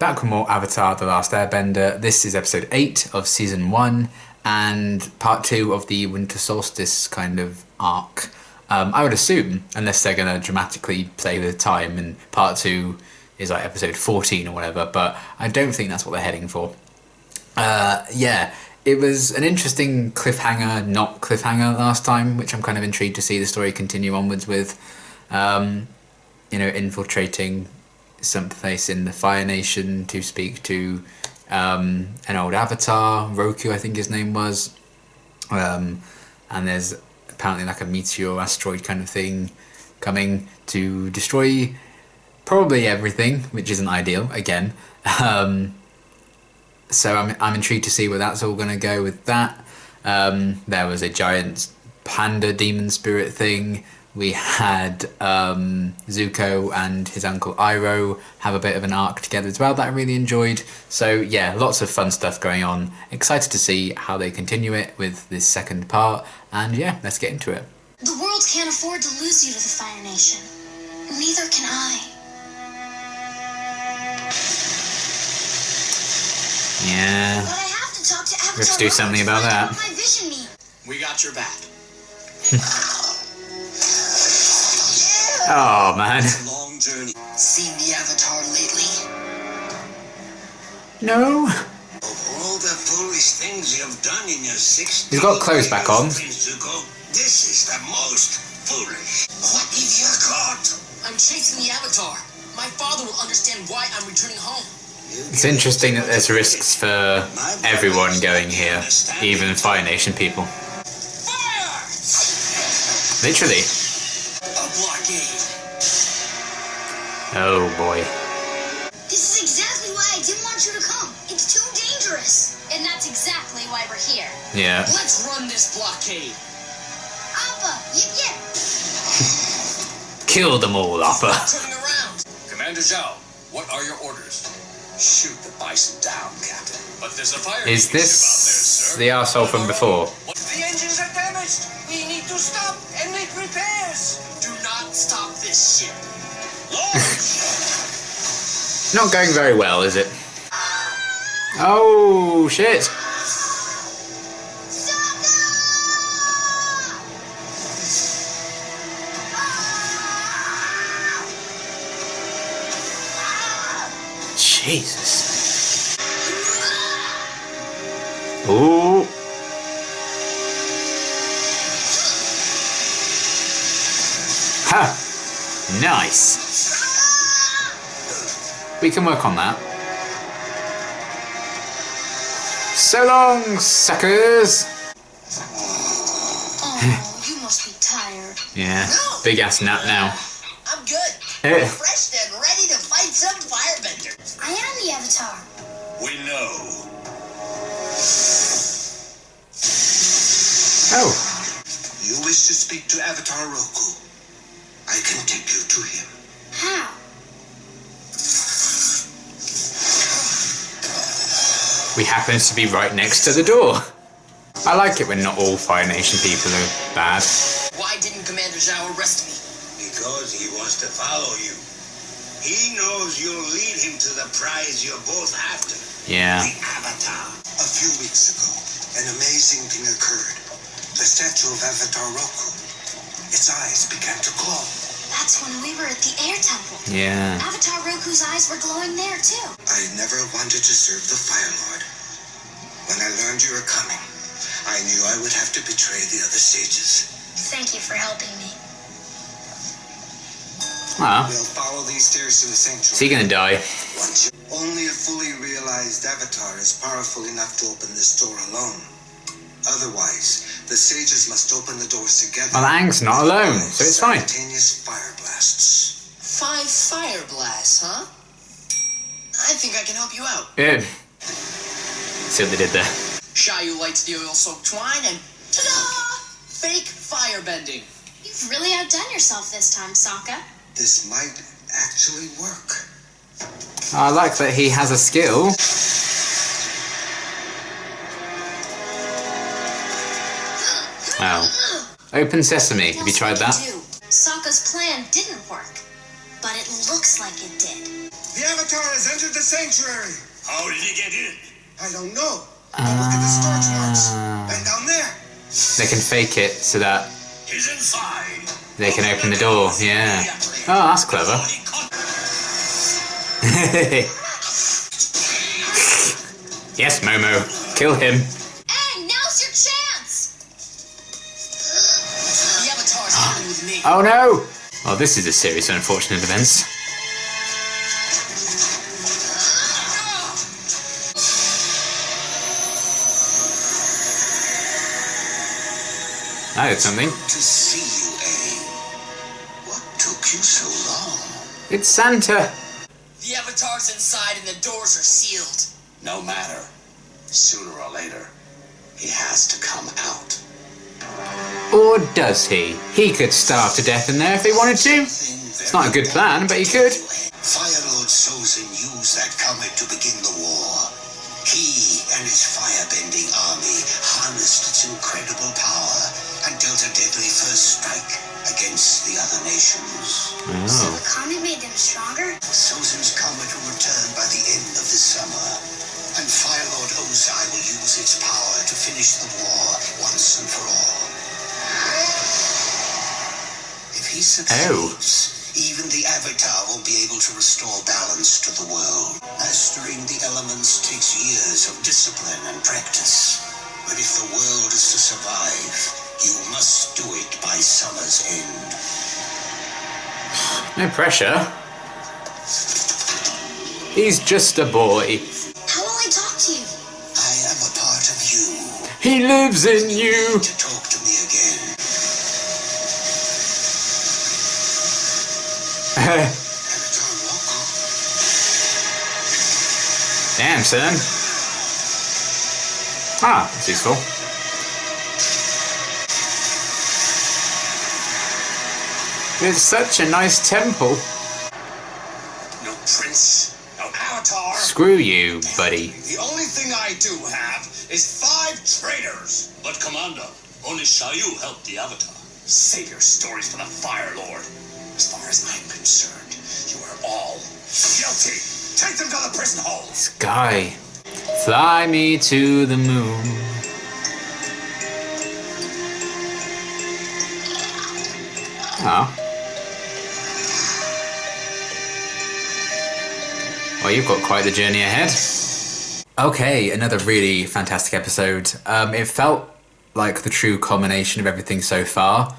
Back with more Avatar: The Last Airbender. This is episode 8 of season 1 and part 2 of the Winter Solstice kind of arc. I would assume, unless they're going to dramatically play with time, and part 2 is like episode 14 or whatever, but I don't think that's what they're heading for. Yeah, it was an interesting cliffhanger, not cliffhanger last time, which I'm kind of intrigued to see the story continue onwards with. You know, infiltrating someplace in the Fire Nation to speak to an old avatar, Roku I think his name was, and there's apparently like a meteor asteroid kind of thing coming to destroy probably everything, which isn't ideal again. So I'm intrigued to see where that's all going to go with that. There was a giant panda demon spirit thing. We had Zuko and his uncle Iroh have a bit of an arc together as well that I really enjoyed. So yeah, lots of fun stuff going on. Excited to see how they continue it with this second part. And yeah, let's get into it. The world can't afford to lose you to the Fire Nation. Neither can I. Yeah. But I have to talk to Avatar. Let's do something about that. What my vision means. We got your back. Oh man. Long journey. Seen the Avatar lately? No. Of all the foolish things you've done in your 60s. He's got clothes back on. This is the most foolish. What have you got? I'm chasing the Avatar. My father will understand why I'm returning home. It's interesting that there's risks for everyone going here, even Fire Nation people. Fire! Literally. A blockade. Oh boy. This is exactly why I didn't want you to come. It's too dangerous. And that's exactly why we're here. Yeah. Let's run this blockade. Appa, yip yip. Kill them all, Appa. Turning around. Commander Zhao, what are your orders? Shoot the bison down, Captain. But there's a fire. Is this the arsehole from before? The engines are damaged. We need to stop and make repairs. Do not stop this ship. Not going very well, is it? Oh shit! Jesus. Ooh. Ha! Nice. We can work on that. So long, suckers! Oh, you must be tired. Yeah, big ass nap now. I'm good. Eh. Refreshed and ready to fight some firebenders. I am the Avatar. We know. Oh. You wish to speak to Avatar Roku. I can take you to him. How? We happen to be right next to the door. I like it when not all Fire Nation people are bad. Why didn't Commander Zhao arrest me? Because he wants to follow you. He knows you'll lead him to the prize you're both after. Yeah. The Avatar. A few weeks ago, an amazing thing occurred. The statue of Avatar Roku. Its eyes began to glow. That's when we were at the Air Temple. Yeah. Avatar Roku's eyes were glowing there too. I never wanted to serve the Fire Lord. When I learned you were coming, I knew I would have to betray the other sages. Thank you for helping me. Ah. We'll follow these stairs to the sanctuary. Is he gonna die? Only a fully realized Avatar is powerful enough to open this door alone. Otherwise, the sages must open the doors together. Well, Aang's not alone, so it's fine. Simultaneous fire blasts. 5 fire blasts, huh? I think I can help you out. Yeah. See what they did there. Shayu lights the oil-soaked twine and ta-da! Fake firebending. You've really outdone yourself this time, Sokka. This might actually work. I like that he has a skill. Oh. Open sesame. Have you tried that? Sokka's plan didn't work, but it looks like it did. The Avatar has entered the sanctuary. How did he get in? I don't know. But look at the starch marks. And down there. They can fake it so that He's inside. they can open the door. Yeah. Oh, that's clever. Yes, Momo. Kill him. Hey, now's your chance! The Avatar's coming with me. Oh no! Well, this is a series of unfortunate events. That did something. To see you, Aang. What took you so long? It's Santa. The Avatar's inside and the doors are sealed. No matter. Sooner or later, he has to come out. Or does he? He could starve to death in there if he wanted to. It's not a good plan, but he could. Fire Lord Sozin used that comet to begin the war. He and his firebending army harnessed its incredible power and dealt a deadly first strike against the other nations. So Oh. the comet made them stronger? Sozin's comet will return by the end of this summer, and Fire Lord Ozai will use its power to finish the war once and for all. If he succeeds, even the Avatar won't be able to restore balance to the world. Mastering the elements takes years of discipline and practice. But if the world is to survive, you must do it by summer's end. No pressure. He's just a boy. How will I talk to you? I am a part of you. He lives in you. To talk to me again. Avatar Roku. Damn, son. Ah, that's useful. It's such a nice temple. No prince, no avatar. Screw you, buddy. The only thing I do have is 5 traitors. But Commander, only Shayu helped the Avatar. Save your stories for the Fire Lord. As far as I'm concerned, you are all guilty. Take them to the prison hole. Sky, fly me to the moon. Oh. Well, you've got quite the journey ahead. Okay, another really fantastic episode. It felt like the true culmination of everything so far.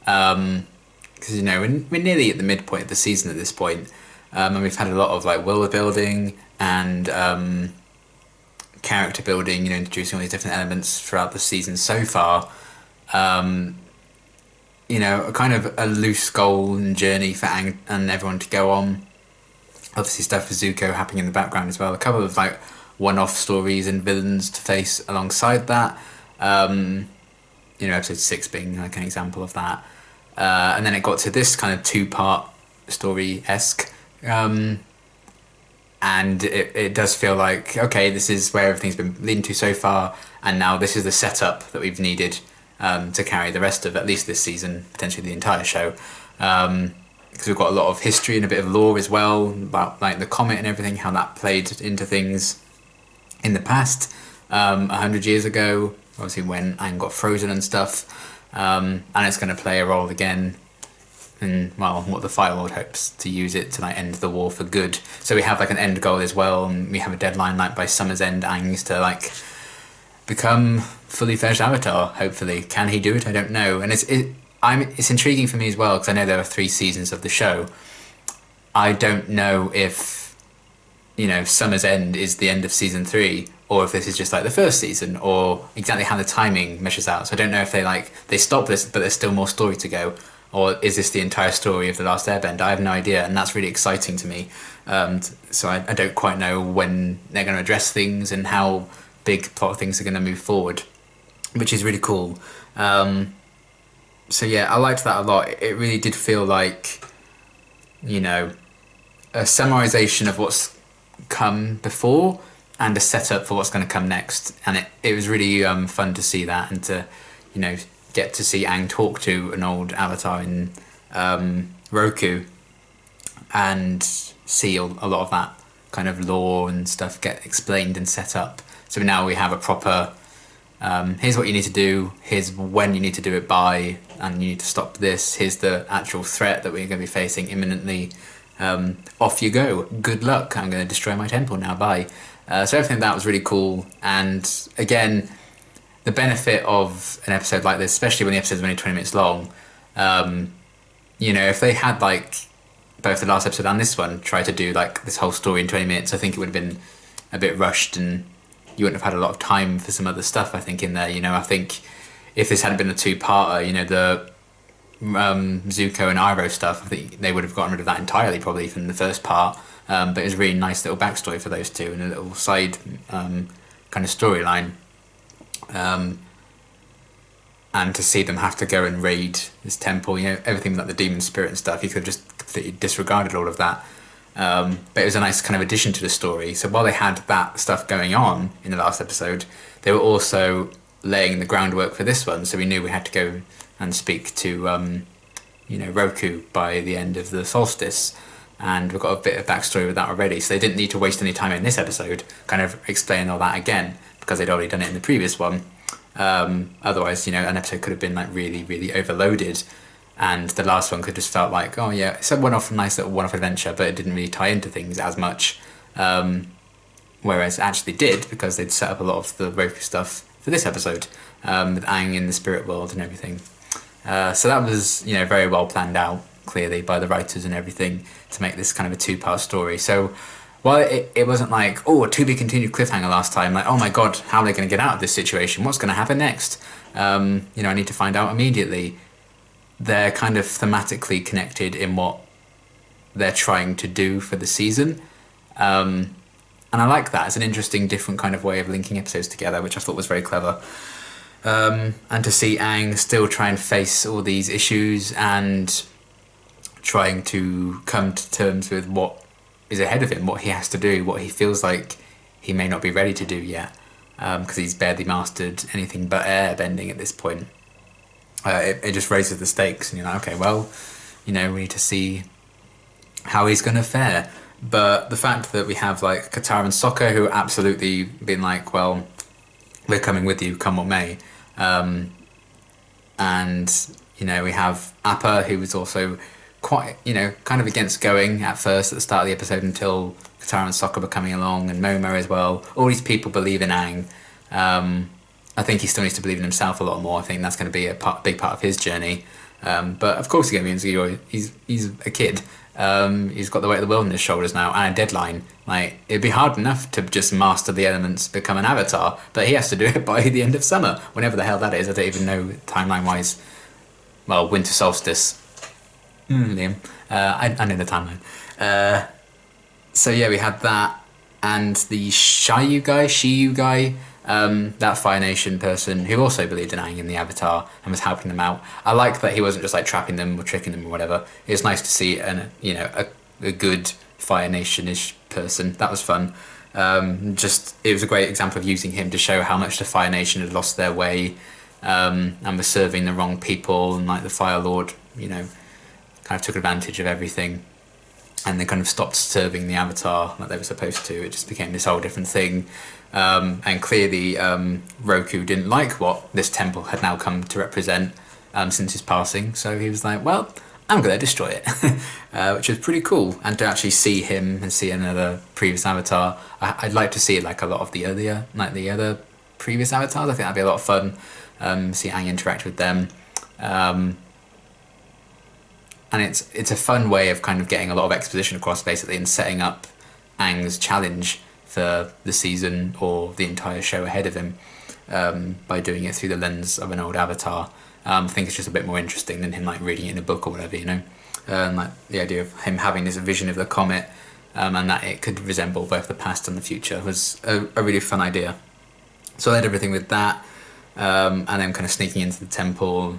Because, you know, we're nearly at the midpoint of the season at this point. And we've had a lot of like world building and character building, you know, introducing all these different elements throughout the season so far. You know, a kind of a loose goal and journey for Aang and everyone to go on. Obviously stuff with Zuko happening in the background as well. A couple of like one-off stories and villains to face alongside that. You know, episode 6 being like an example of that. And then it got to this kind of 2-part story-esque. And it does feel like, okay, this is where everything's been leading to so far, and now this is the setup that we've needed to carry the rest of at least this season, potentially the entire show. Because we've got a lot of history and a bit of lore as well about like the comet and everything, how that played into things in the past, 100 years ago, obviously when Aang got frozen and stuff, and it's going to play a role again in, well, what the Fire Lord hopes to use it to like end the war for good. So we have like an end goal as well, and we have a deadline like by summer's end Aang needs to like become fully fledged Avatar, hopefully. Can he do it? I don't know. And it's intriguing for me as well, because I know there are 3 seasons of the show. I don't know if, you know, Summer's End is the end of season 3, or if this is just like the first season, or exactly how the timing measures out. So I don't know if they stop this, but there's still more story to go, or is this the entire story of The Last Airbender? I have no idea, and that's really exciting to me. So I don't quite know when they're going to address things and how big plot things are going to move forward, which is really cool. So yeah, I liked that a lot. It really did feel like, you know, a summarization of what's come before and a setup for what's going to come next. And it was really fun to see that, and to, you know, get to see Aang talk to an old Avatar in Roku. and see a lot of that kind of lore and stuff get explained and set up. So now we have a proper, here's what you need to do, here's when you need to do it by, and you need to stop this, here's the actual threat that we're going to be facing imminently. Off you go, good luck, I'm going to destroy my temple now, bye. So everything that was really cool, and again, the benefit of an episode like this, especially when the episode's only 20 minutes long, you know, if they had like both the last episode and this one try to do like this whole story in 20 minutes, I think it would have been a bit rushed and you wouldn't have had a lot of time for some other stuff, I think, in there. You know, I think if this hadn't been a two-parter, you know, the Zuko and Iroh stuff, I think they would have gotten rid of that entirely probably from the first part. But it was a really nice little backstory for those two and a little side kind of storyline. And to see them have to go and raid this temple, you know, everything like the demon spirit and stuff, you could have just completely disregarded all of that. But it was a nice kind of addition to the story. So while they had that stuff going on in the last episode, they were also laying the groundwork for this one. So we knew we had to go and speak to, you know, Roku by the end of the Solstice. And we've got a bit of backstory with that already. So they didn't need to waste any time in this episode kind of explaining all that again, because they'd already done it in the previous one. Otherwise, you know, an episode could have been like really, really overloaded, and the last one could just felt like, oh yeah, it's a nice little one-off adventure, but it didn't really tie into things as much. Whereas it actually did, because they'd set up a lot of the Roku stuff for this episode, with Aang in the spirit world and everything. So that was, you know, very well planned out, clearly, by the writers and everything, to make this kind of a two-part story. So while it wasn't like, oh, a to-be-continued cliffhanger last time, like, oh my god, how are they going to get out of this situation? What's going to happen next? You know, I need to find out immediately. They're kind of thematically connected in what they're trying to do for the season. And I like that. It's an interesting, different kind of way of linking episodes together, which I thought was very clever. And to see Aang still try and face all these issues and trying to come to terms with what is ahead of him, what he has to do, what he feels like he may not be ready to do yet, because he's barely mastered anything but airbending at this point. It just raises the stakes, and you're like, okay, well, you know, we need to see how he's going to fare. But the fact that we have like Katara and Sokka, who are absolutely been like, well, we're coming with you, come what may. And, you know, we have Appa, who was also quite, you know, kind of against going at first at the start of the episode until Katara and Sokka were coming along, and Momo as well. All these people believe in Aang. I think he still needs to believe in himself a lot more. I think that's going to be a big part of his journey. But of course he's going to be insecure. He's a kid. He's got the weight of the world on his shoulders now and a deadline. Like, it'd be hard enough to just master the elements, become an avatar, but he has to do it by the end of summer, whenever the hell that is. I don't even know timeline-wise. Well, winter solstice. Liam. I know the timeline. So yeah, we had that, and the Shiyu guy, that Fire Nation person who also believed in Aang in the Avatar and was helping them out. I like that he wasn't just like trapping them or tricking them or whatever. It was nice to see a good Fire Nation-ish person. That was fun. It was a great example of using him to show how much the Fire Nation had lost their way, and was serving the wrong people, and like the Fire Lord, you know, kind of took advantage of everything, and they kind of stopped serving the Avatar like they were supposed to. It just became this whole different thing. And clearly Roku didn't like what this temple had now come to represent since his passing, so he was like, well, I'm going to destroy it. Which was pretty cool. And to actually see him and see another previous Avatar, I'd like to see like a lot of the other previous Avatars. I think that'd be a lot of fun. See Aang interact with them. And it's a fun way of kind of getting a lot of exposition across, basically, and setting up Aang's challenge for the season or the entire show ahead of him, by doing it through the lens of an old Avatar. I think it's just a bit more interesting than him like reading it in a book or whatever, you know. Like the idea of him having this vision of the comet, and that it could resemble both the past and the future, was a really fun idea. So I had everything with that, and then kind of sneaking into the temple.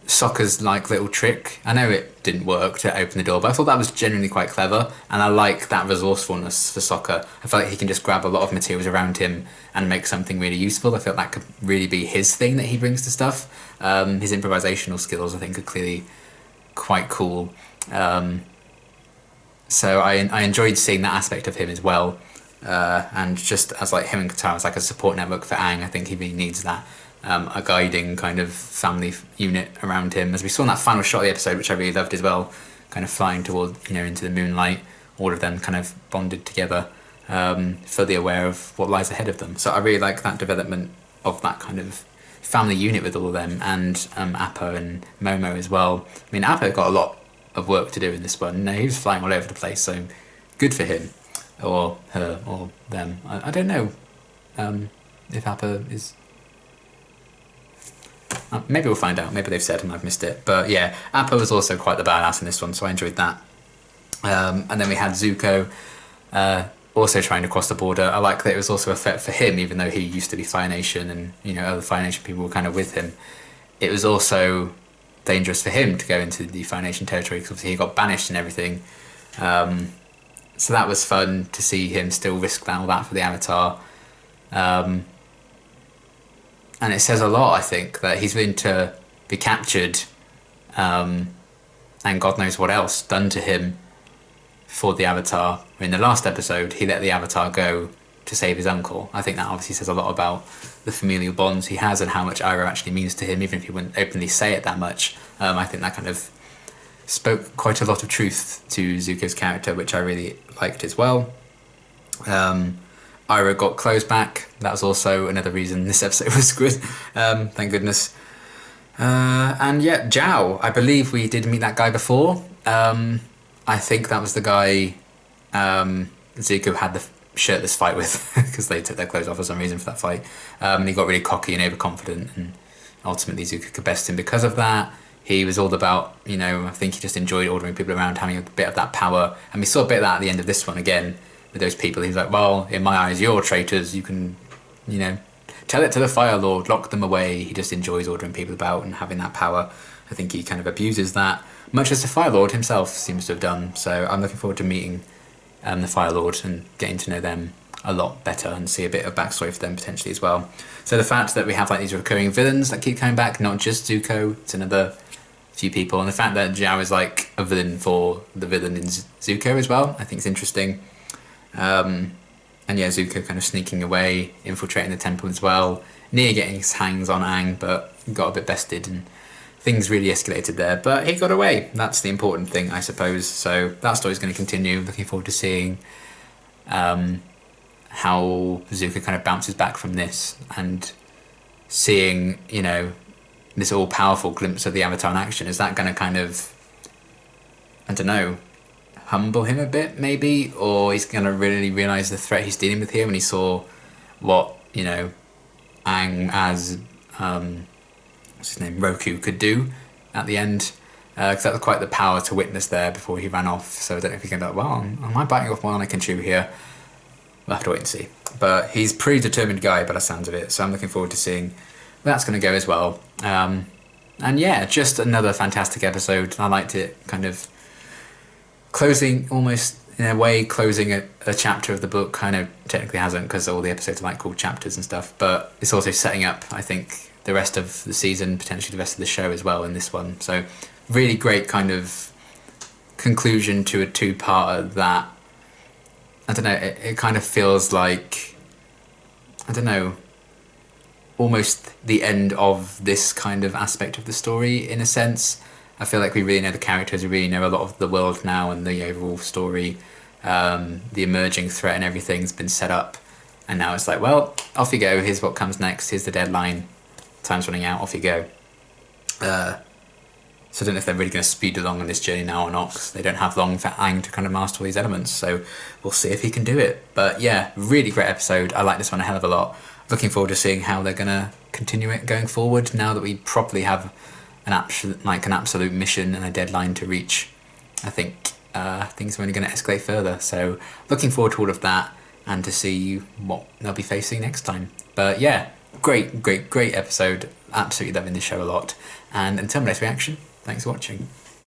Sokka's like little trick, I know it didn't work to open the door, but I thought that was genuinely quite clever, and I like that resourcefulness for Sokka. I feel like he can just grab a lot of materials around him and make something really useful. I feel like that could really be his thing that he brings to stuff. His improvisational skills, I think, are clearly quite cool. So I enjoyed seeing that aspect of him as well. And just as like him and Katara as like a support network for Aang, I think he really needs that. A guiding kind of family unit around him, as we saw in that final shot of the episode, which I really loved as well, kind of flying toward, into the moonlight, all of them kind of bonded together, fully aware of what lies ahead of them. So I really like that development of that kind of family unit with all of them, and Appa and Momo as well. I mean, Appa got a lot of work to do in this one. He was flying all over the place, so good for him, or her, or them. I don't know if Appa is... maybe we'll find out. Maybe they've said and I've missed it. But yeah, Appa was also quite the badass in this one, so I enjoyed that. And then we had Zuko also trying to cross the border. I like that it was also a threat for him, even though he used to be Fire Nation and other Fire Nation people were kind of with him. It was also dangerous for him to go into the Fire Nation territory because obviously he got banished and everything. So that was fun to see him still risk all that for the Avatar. And it says a lot, I think, that he's willing to be captured and God knows what else done to him for the Avatar. In the last episode, he let the Avatar go to save his uncle. I think that obviously says a lot about the familial bonds he has and how much Iroh actually means to him, even if he wouldn't openly say it that much. I think that kind of spoke quite a lot of truth to Zuko's character, which I really liked as well. Iroh got clothes back. That was also another reason this episode was good. Thank goodness. And yeah, Zhao. I believe we did meet that guy before. I think that was the guy Zuko had the shirtless fight with because they took their clothes off for some reason for that fight. And he got really cocky and overconfident, and ultimately Zuko could best him because of that. He was all about, I think he just enjoyed ordering people around, having a bit of that power. And we saw a bit of that at the end of this one again. With those people, he's like, well, in my eyes, you're traitors. You can, tell it to the Fire Lord, lock them away. He just enjoys ordering people about and having that power. I think he kind of abuses that, much as the Fire Lord himself seems to have done. So I'm looking forward to meeting the Fire Lord and getting to know them a lot better and see a bit of backstory for them potentially as well. So the fact that we have like these recurring villains that keep coming back, not just Zuko, it's another few people, and the fact that Zhao is like a villain for the villain in Zuko as well, I think is interesting. And yeah, Zuko kind of sneaking away, infiltrating the temple as well, near getting his hands on Aang, but got a bit bested and things really escalated there. But he got away. That's the important thing, I suppose. So that story's going to continue. Looking forward to seeing how Zuko kind of bounces back from this and seeing, this all-powerful glimpse of the Avatar in action. Is that going to kind of, I don't know, humble him a bit maybe, or he's going to really realise the threat he's dealing with here when he saw what Aang as what's his name, Roku could do at the end, because that was quite the power to witness there before he ran off. So I don't know if he can be like, well, am I biting off more than I can chew here? We'll have to wait and see. But he's a pretty determined guy by the sounds of it, so I'm looking forward to seeing where that's going to go as well. And yeah, just another fantastic episode. I liked it, kind of closing, almost in a way, closing a chapter of the book. Kind of technically hasn't, because all the episodes are like called chapters and stuff, but it's also setting up, I think, the rest of the season, potentially the rest of the show as well in this one. So really great kind of conclusion to a two-parter that, I don't know, it kind of feels like, I don't know, almost the end of this kind of aspect of the story in a sense. I feel like we really know the characters, we really know a lot of the world now and the overall story. The emerging threat and everything's been set up, and now it's like, well, off you go, here's what comes next, here's the deadline, time's running out, off you go. So I don't know if they're really going to speed along on this journey now or not, because they don't have long for Aang to kind of master all these elements, so we'll see if he can do it. But yeah, really great episode. I like this one a hell of a lot. Looking forward to seeing how they're going to continue it going forward now that we properly have an absolute mission and a deadline to reach. I think things are only going to escalate further, so looking forward to all of that and to see what they'll be facing next time. But yeah, great episode. Absolutely loving this show a lot, and until my next reaction, thanks for watching.